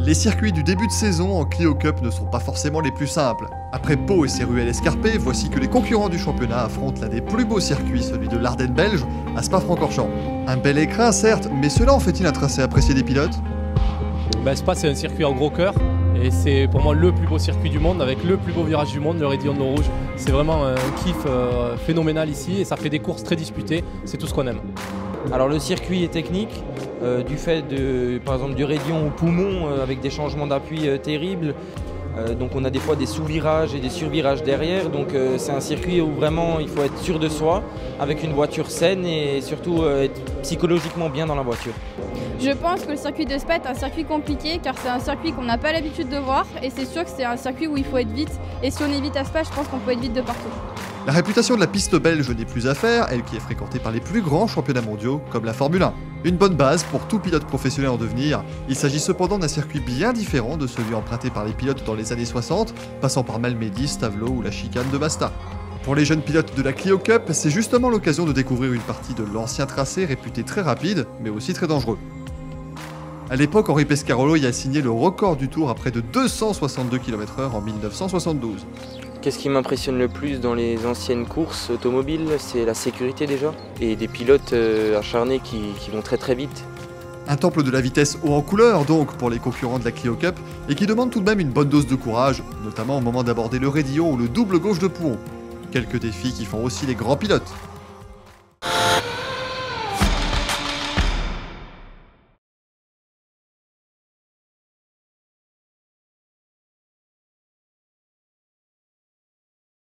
Les circuits du début de saison en Clio Cup ne sont pas forcément les plus simples. Après Pau et ses ruelles escarpées, voici que les concurrents du championnat affrontent l'un des plus beaux circuits, celui de l'Ardenne belge, à Spa-Francorchamps. Un bel écrin certes, mais cela en fait-il un tracé apprécié des pilotes? Spa, c'est un circuit en gros cœur et c'est pour moi le plus beau circuit du monde avec le plus beau virage du monde, le Raidillon de Rouge. C'est vraiment un kiff phénoménal ici et ça fait des courses très disputées, c'est tout ce qu'on aime. Alors le circuit est technique, du fait par exemple du raidillon au poumon avec des changements d'appui terribles. Donc on a des fois des sous-virages et des sur-virages derrière, donc c'est un circuit où vraiment il faut être sûr de soi, avec une voiture saine et surtout être psychologiquement bien dans la voiture. Je pense que le circuit de Spa est un circuit compliqué car c'est un circuit qu'on n'a pas l'habitude de voir et c'est sûr que c'est un circuit où il faut être vite et si on est vite à Spa, je pense qu'on peut être vite de partout. La réputation de la piste belge n'est plus à faire, elle qui est fréquentée par les plus grands championnats mondiaux, comme la Formule 1. Une bonne base pour tout pilote professionnel en devenir. Il s'agit cependant d'un circuit bien différent de celui emprunté par les pilotes dans les années 60, passant par Malmedy, Stavelot ou la chicane de Basta. Pour les jeunes pilotes de la Clio Cup, c'est justement l'occasion de découvrir une partie de l'ancien tracé réputé très rapide, mais aussi très dangereux. A l'époque, Henri Pescarolo y a signé le record du Tour à près de 262 km/h en 1972. Qu'est-ce qui m'impressionne le plus dans les anciennes courses automobiles, c'est la sécurité déjà, et des pilotes acharnés qui vont très très vite. Un temple de la vitesse haut en couleur donc pour les concurrents de la Clio Cup, et qui demande tout de même une bonne dose de courage, notamment au moment d'aborder le raidillon ou le double gauche de Pouhon. Quelques défis qui font aussi les grands pilotes.